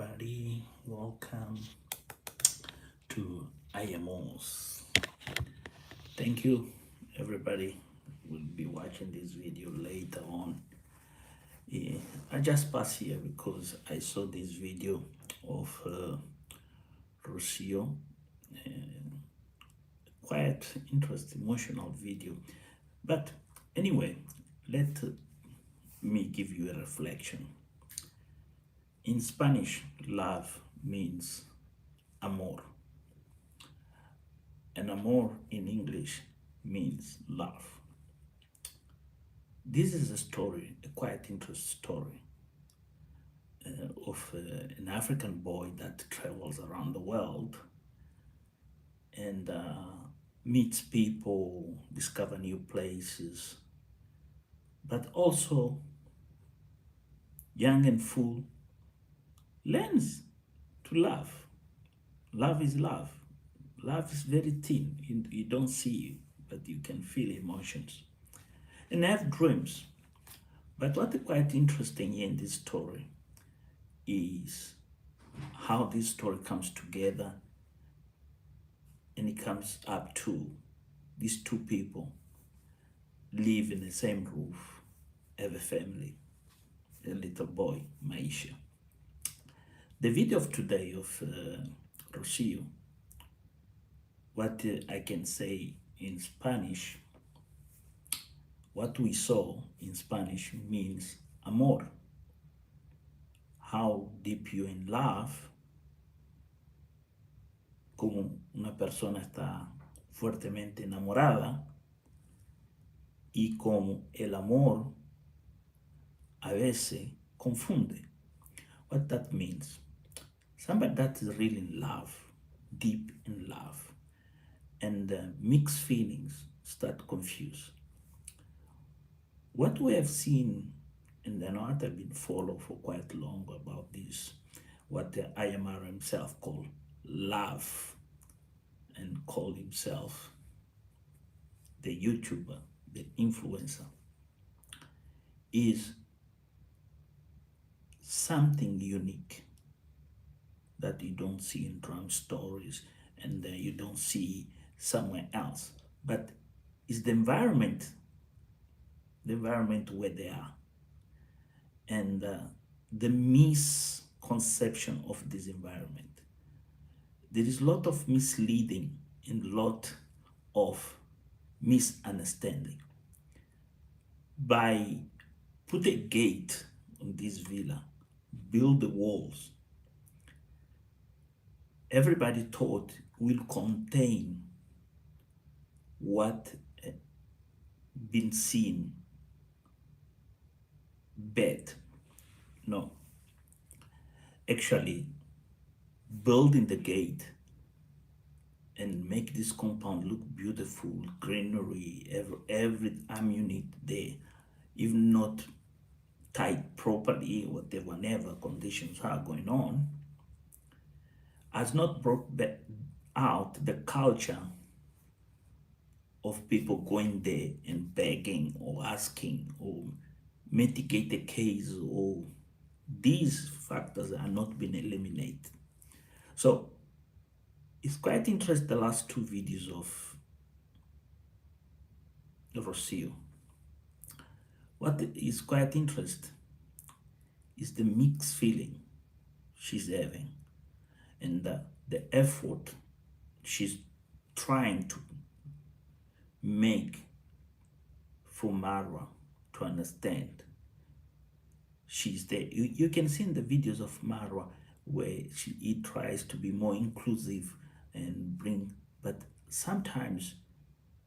everybody. Welcome to Amor. Thank you, everybody. Will be watching this video later on. I just passed here because I saw this video of Rocio. Quite interesting, emotional video. But anyway, let me give you a reflection. In Spanish, love means amor. And amor in English means love. This is a story, a quite interesting story of an African boy that travels around the world and meets people, discover new places, but also young and full, learns to love. Love is love. Love is very thin. You don't see it, but you can feel emotions. And have dreams. But what is quite interesting here in this story is how this story comes together and it comes up to these two people live in the same roof, have a family, a little boy, Maisha. The video of today of Rocio, what I can say in Spanish, what we saw in Spanish means amor. How deep you're in love, como una persona está fuertemente enamorada y como el amor a veces confunde. What that means? Somebody that is really in love, deep in love, and mixed feelings start confused. What we have seen, and I know I've been followed for quite long about this, what the Amor himself called love, and called himself the YouTuber, the influencer, is something unique that you don't see in drum stories and you don't see somewhere else. But it's the environment where they are, and the misconception of this environment. There is a lot of misleading and a lot of misunderstanding. By put a gate on this villa, build the walls, everybody thought will contain what been seen bad. No. Actually, building the gate and make this compound look beautiful, greenery, every unit there, even not tied properly, whatever conditions are going on, has not brought back out the culture of people going there and begging or asking or mitigate the case, or these factors are not being eliminated. So it's quite interesting, the last two videos of Rocio. What is quite interesting is the mixed feeling she's having and the effort she's trying to make for Marwa to understand she's there. You can see in the videos of Marwa where he tries to be more inclusive and bring, but sometimes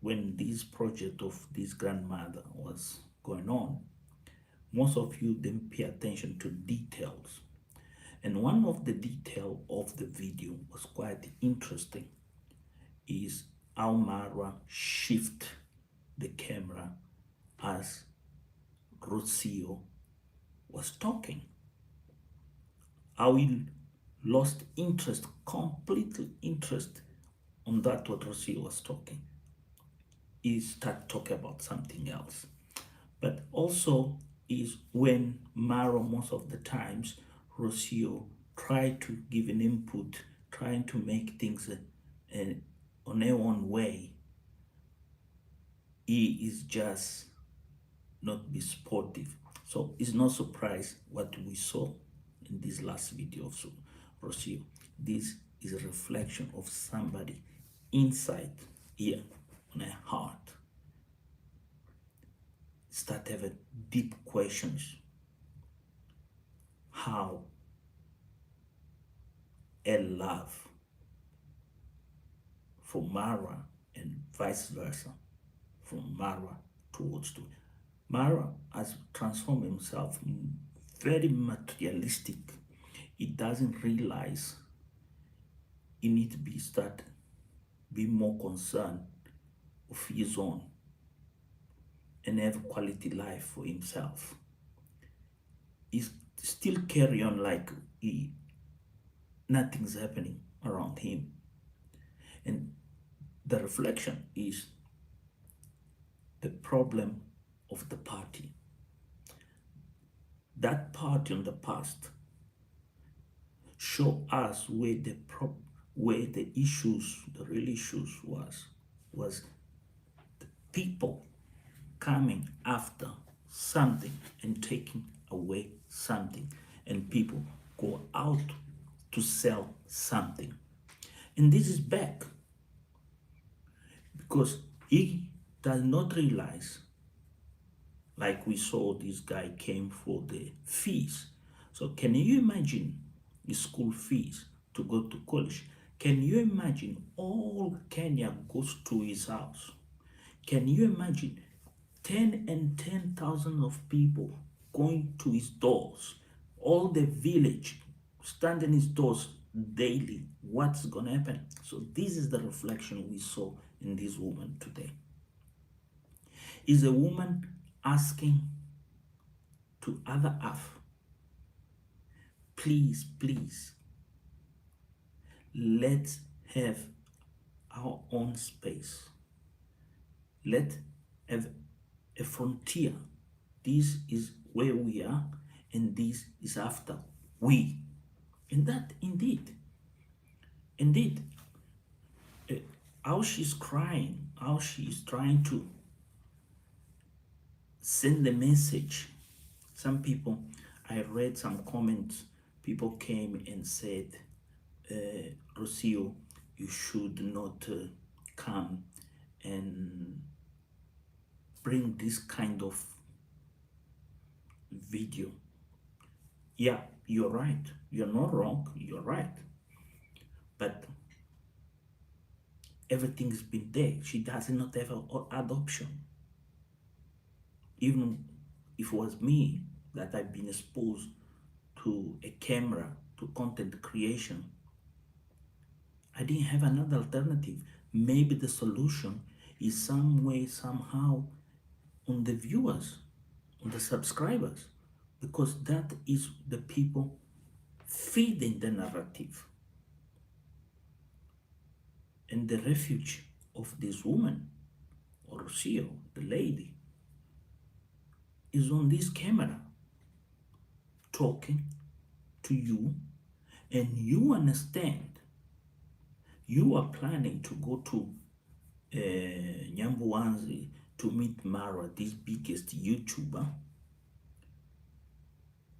when this project of this grandmother was going on, most of you didn't pay attention to details. And one of the detail of the video was quite interesting, is how Marwa shift the camera as Rocio was talking. How he lost interest, completely interest on that what Rocio was talking. He started talking about something else. But also is when Marwa, most of the times, Rocio try to give an input, trying to make things on their own way, he is just not be sportive. So it's no surprise what we saw in this last video of Rocio. This is a reflection of somebody inside here on a heart. Start having deep questions. How a love for Mara and vice versa, from Mara towards to Mara has transformed himself very materialistic. He doesn't realize he needs to be more concerned of his own and have quality life for himself. He still carry on like nothing's happening around him. And the reflection is the problem of the party. That party in the past show us where the issues, the real issues was the people coming after something and taking away something, and people go out to sell something. And this is back because he does not realize, like we saw this guy came for the fees. So can you imagine the school fees to go to college? Can you imagine all Kenya goes to his house? Can you imagine 10,000 of people going to his doors? All the village standing his doors daily. What's gonna happen? So this is the reflection we saw in this woman today. Is a woman asking to other half, please, let's have our own space. Let's have a frontier. This is where we are, and this is after we. And that indeed, how she's crying, how she's trying to send the message. Some people, I read some comments, people came and said, Rocio, you should not come and bring this kind of video. Yeah, you're right. You're not wrong. You're right. But everything's been there. She does not have an adoption. Even if it was me that I've been exposed to a camera, to content creation, I didn't have another alternative. Maybe the solution is some way, somehow, on the viewers, on the subscribers, because that is the people feeding the narrative. And the refuge of this woman, or Rocio, the lady, is on this camera, talking to you, and you understand. You are planning to go to Nyambuanzi to meet Mara, this biggest YouTuber,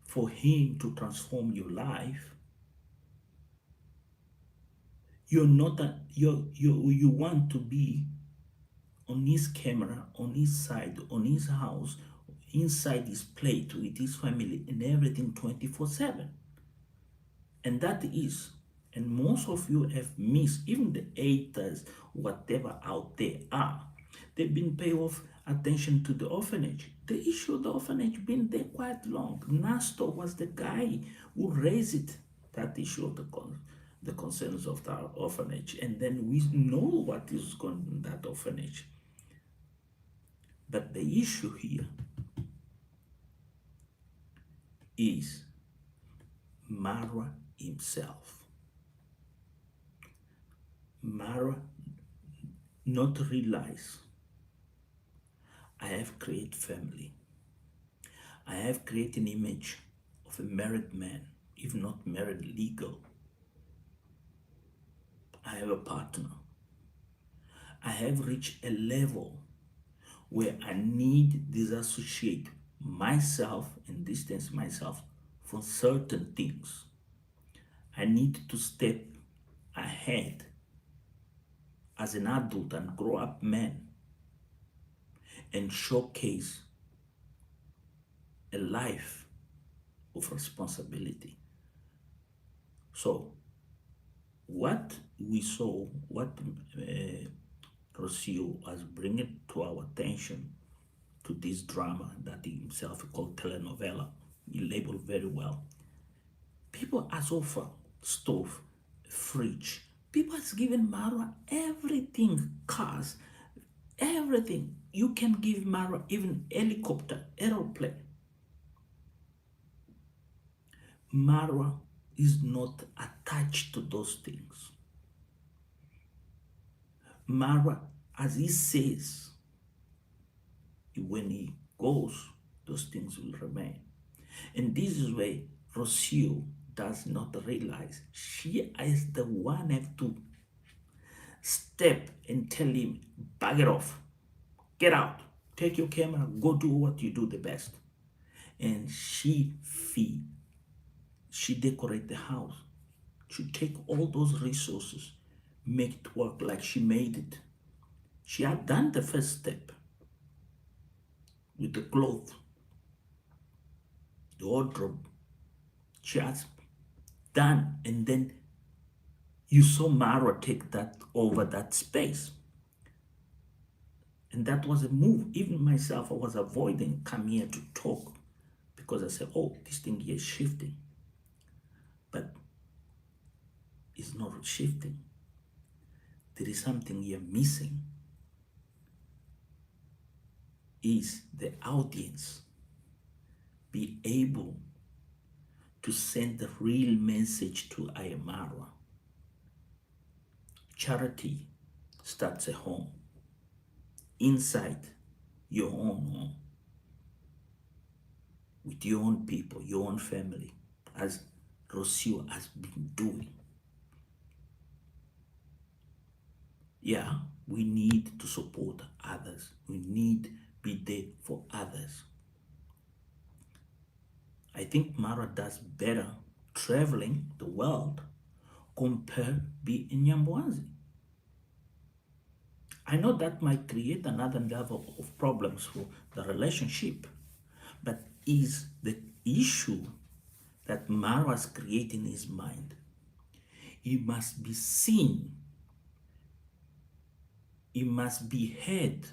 for him to transform your life. You're not you want to be on his camera, on his side, on his house, inside his plate with his family and everything 24/7. And that is, and most of you have missed, even the haters, whatever out there are, they've been paying off attention to the orphanage. The issue of the orphanage been there quite long. Nastor was the guy who raised it, that issue of the concerns of the orphanage. And then we know what is going on in that orphanage. But the issue here is Mara himself. Mara not realize, I have created family. I have created an image of a married man. if not married legal. I have a partner. I have reached a level where I need disassociate myself and distance myself from certain things. I need to step ahead as an adult and grow up man and showcase a life of responsibility. So, what we saw, what Rocio was bringing to our attention to this drama that he himself called telenovela, he labeled very well. People has offered stove, fridge. People has given Mara everything, cars, everything. You can give Mara even helicopter, aeroplane. Mara is not attached to those things. Mara, as he says, when he goes, those things will remain. And this is where Rocio does not realize she is the one have to step and tell him, bag it off, get out, take your camera, go do what you do the best. And she decorate the house. She take all those resources, make it work like she made it. She had done the first step with the clothes, the wardrobe. She has done, and then you saw Mara take that over that space. And that was a move. Even myself, I was avoiding come here to talk because I said, oh, this thing here is shifting. But it's not shifting. There is something here missing. Is the audience be able to send the real message to Ayamara? Charity starts at home, inside your own home, with your own people, your own family, as Rocio has been doing. Yeah, we need to support others. We need to be there for others. I think Mara does better traveling the world compared be in Nyambwazi. I know that might create another level of problems for the relationship, but is the issue that Mara's creating in his mind. He must be seen. He must be heard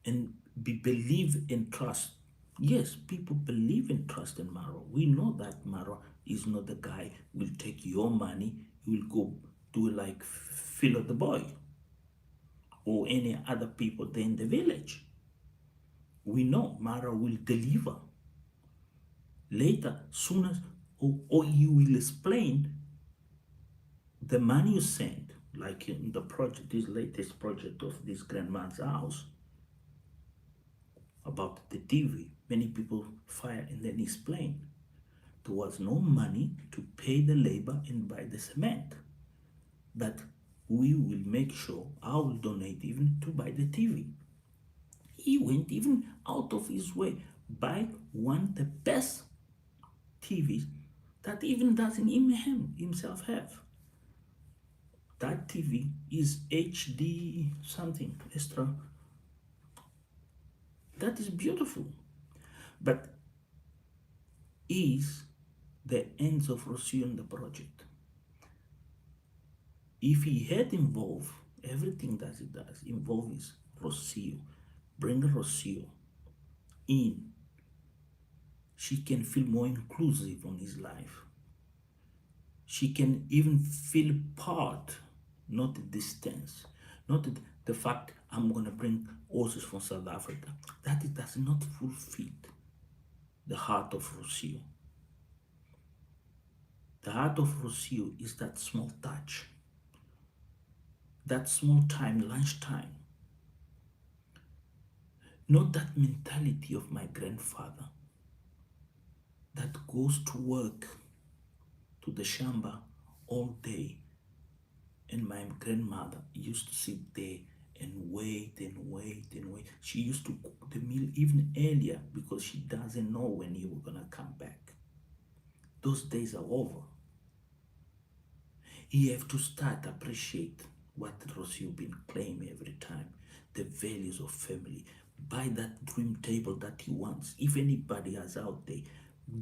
and be believe and trust. Yes, people believe and trust in Mara. We know that Mara is not the guy who will take your money, he will go do like Philo the boy or any other people there in the village. We know Mara will deliver. Later, soon as, or you will explain the money you send, like in the project, this latest project of this grandma's house, about the TV, many people fire and then explain. There was no money to pay the labor and buy the cement. But we will make sure I will donate even to buy the TV. He went even out of his way, buy one the best TVs that even doesn't even himself have. That TV is HD something extra. That is beautiful. But is the ends of Rocio in the project. If he had involved everything that he does, involves Rocio, bring Rocio in, she can feel more inclusive on his life. She can even feel part, not the distance, not the fact I'm going to bring horses from South Africa. That it does not fulfill the heart of Rocio. The heart of Rocio is that small touch, that small time, lunchtime. Not that mentality of my grandfather. that goes to work to the shamba all day. And my grandmother used to sit there and wait and wait and wait. She used to cook the meal even earlier because she doesn't know when you were gonna come back. Those days are over. You have to start appreciate what Rossio been claiming every time. The values of family. Buy that dream table that he wants. If anybody has out there,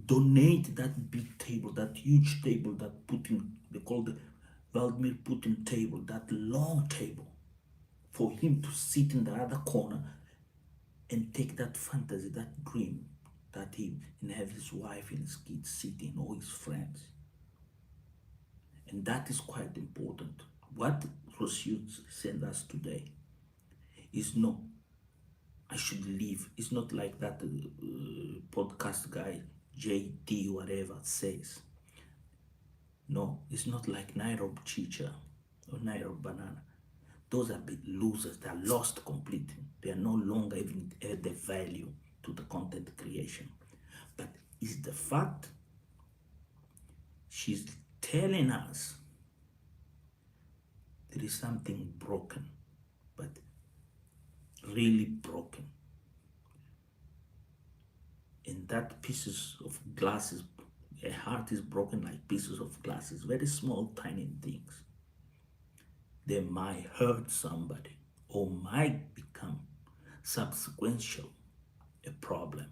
donate that big table, that huge table that Putin, they call the Vladimir Putin table, that long table, for him to sit in the other corner and take that fantasy, that dream, that he and have his wife and his kids sitting, or his friends. And that is quite important. What Rossio sent us today is no, I should leave. It's not like that podcast guy, JT, whatever, says. No, it's not like Nairobi Chicha or Nairobi Banana. Those are big losers. They are lost completely. They are no longer even add the value to the content creation. But it's the fact she's telling us there is something broken, but really broken. And that pieces of glasses, a heart is broken like pieces of glasses, very small, tiny things. They might hurt somebody or might become subsequential a problem.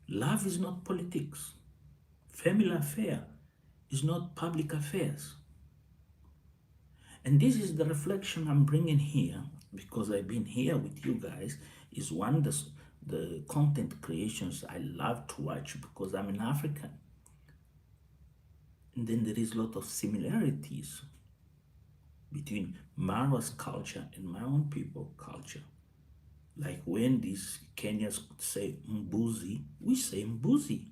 Love is not politics. Family affair is not public affairs. And this is the reflection I'm bringing here because I've been here with you guys. Is one, the content creations I love to watch because I'm an African. And then there is a lot of similarities between Marwa's culture and my own people culture. Like when these Kenyans say mbuzi, we say mbuzi.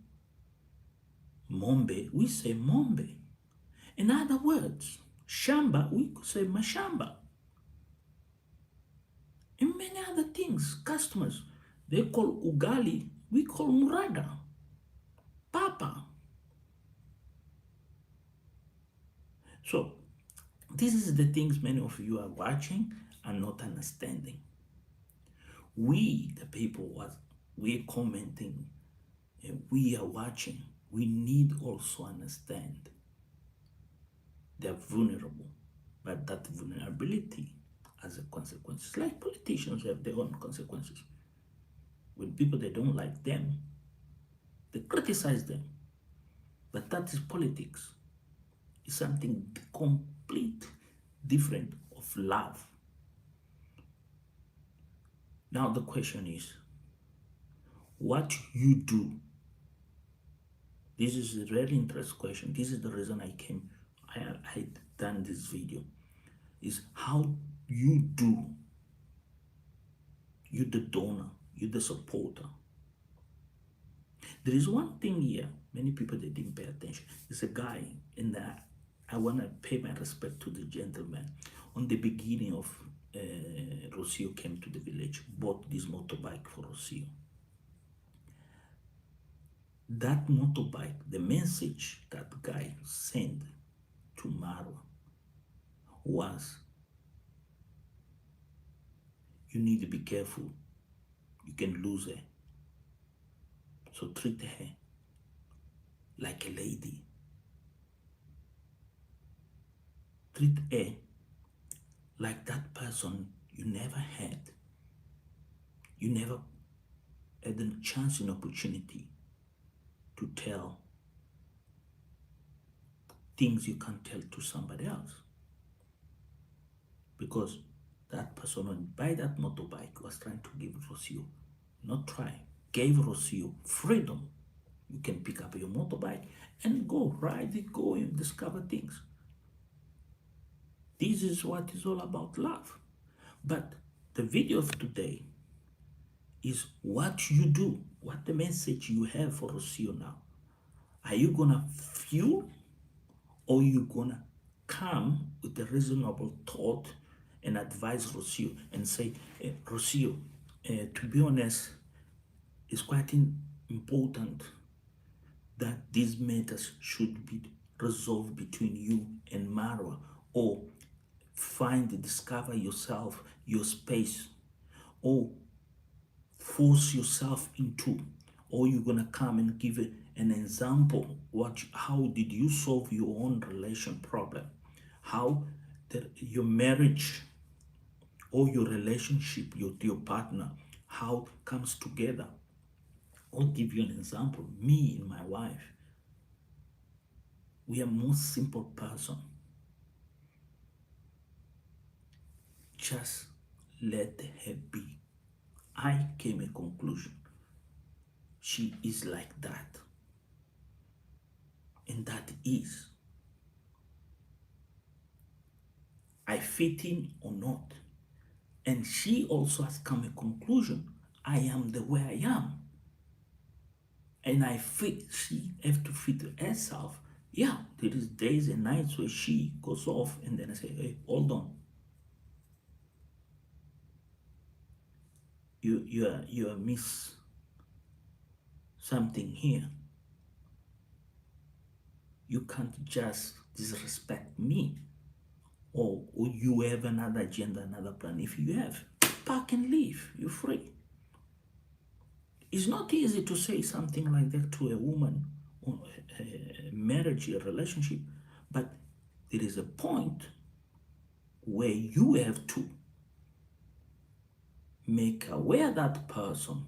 Mombe, we say mombe. In other words, shamba, we could say mashamba. And many other things, customers, they call ugali, we call murada, papa. So, this is the things many of you are watching and not understanding. We, the people, we're commenting, and we are watching, we need also understand they're vulnerable, but that vulnerability has a consequence. Like politicians have their own consequences. When people, they don't like them, they criticize them. But that is politics. It's something complete different of love. Now the question is, what you do? This is a really interesting question. This is the reason I done this video. Is how you do. You the donor, you the supporter. There is one thing here, many people they didn't pay attention. There's a guy in that I want to pay my respect to the gentleman. On the beginning of Rossio came to the village, bought this motorbike for Rossio. That motorbike, the message that guy sent to Marwa was, you need to be careful. You can lose her. So treat her like a lady. Treat her like that person you never had. You never had a chance and opportunity to tell things you can't tell to somebody else. Because that person who buy that motorbike was trying to give Rossio, not try, gave Rossio freedom. You can pick up your motorbike and go, ride it, go and discover things. This is what is all about love. But the video of today is what you do, what the message you have for Rossio now. Are you gonna fuel or you gonna come with a reasonable thought and advise Rossio and say, Rossio, to be honest, it's quite important that these matters should be resolved between you and Marwa, or discover yourself, your space, or force yourself into, or you're gonna come and give an example how did you solve your own relation problem, how your marriage or your relationship with your partner, how comes together. I'll give you an example. Me and my wife, we are most simple person. Just let her be. I came a conclusion. She is like that. And that is, I fit in or not. And she also has come a conclusion. I am the way I am. And she have to fit herself. Yeah, there is days and nights where she goes off and then I say, hey, hold on. You miss something here. You can't just disrespect me, or you have another agenda, another plan. If you have, pack and leave. You're free. It's not easy to say something like that to a woman or a marriage, a relationship, but there is a point where you have to make aware that person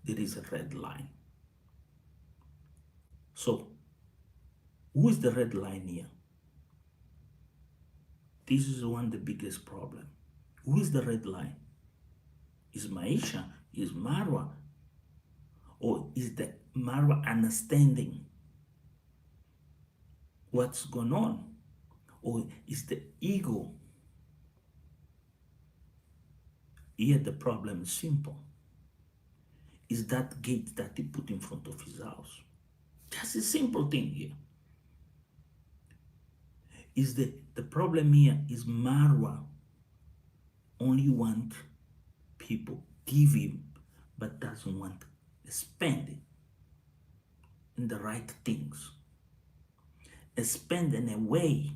there is a red line. So, who is the red line here? This is one of the biggest problem. Who is the red line? Is Maisha? Is Marwa? Or is the Marwa understanding what's going on? Or is the ego? Here the problem is simple. Is that gate that he put in front of his house? Just a simple thing here. Is the problem here is Marwa only want people give him, but doesn't want spending in the right things. Spend in a way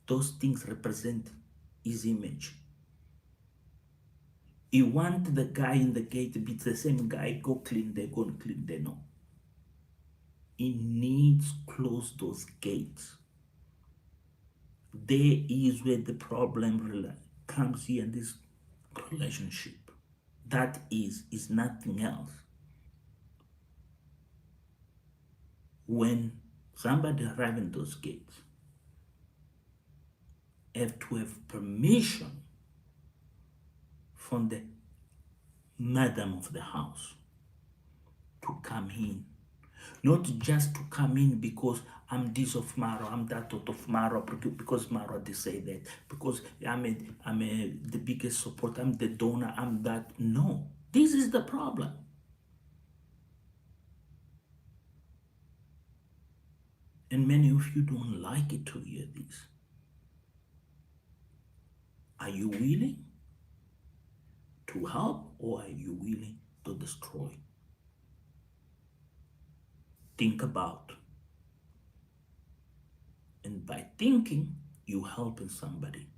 those things represent his image. He want the guy in the gate to be the same guy, go clean there, go and clean there. No. He needs close those gates. There is where the problem comes here in this relationship. That is nothing else. When somebody arrives in those gates, have to have permission from the madam of the house to come in. Not just to come in because I'm this of Maro, I'm that of Maro, because Maro they say that, because I'm the biggest support, I'm the donor, I'm that. No, this is the problem. And many of you don't like it to hear this. Are you willing to help, or are you willing to destroy? Think about. And by thinking, you helping somebody.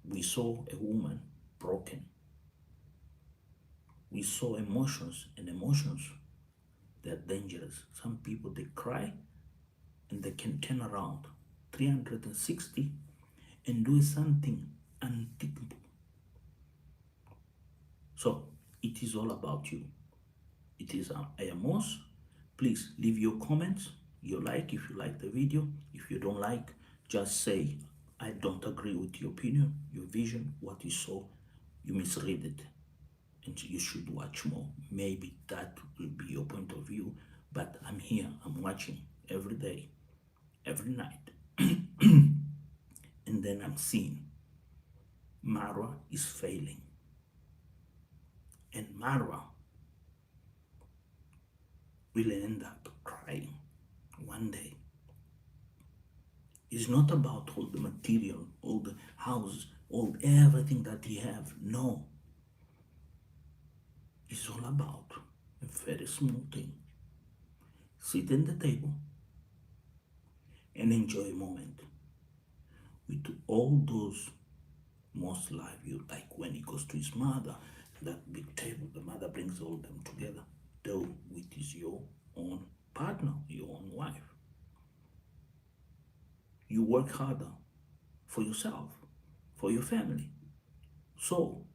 We saw a woman broken. We saw emotions, and emotions, they're dangerous. Some people, they cry and they can turn around 360 and do something unthinkable. So it is all about you. It is Amor. Please leave your comments. If you like the video. If you don't like, just say, I don't agree with your opinion, your vision, what you saw, you misread it. And you should watch more. Maybe that will be your point of view. But I'm here, I'm watching every day, every night. And then I'm seeing Marwa is failing. And Marwa will end up crying one day. It's not about all the material, all the house, everything that he have. No. It's all about A very small thing. Sit at the table and enjoy a moment with all those most love you, like when he goes to his mother, that big table, the mother brings all them together, though it is your own partner, your own wife. You work harder for yourself, for your family. So,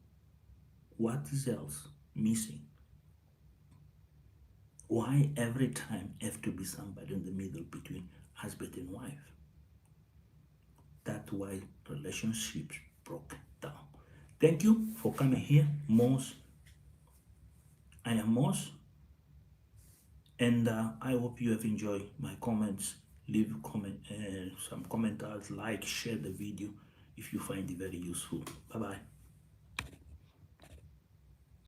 what is else missing? Why every time have to be somebody in the middle between husband and wife? That's why relationships broke down. Thank you for coming here, Moss. I am Moss, and I hope you have enjoyed my comments. Leave some commentars, like, share the video if you find it very useful. Bye bye.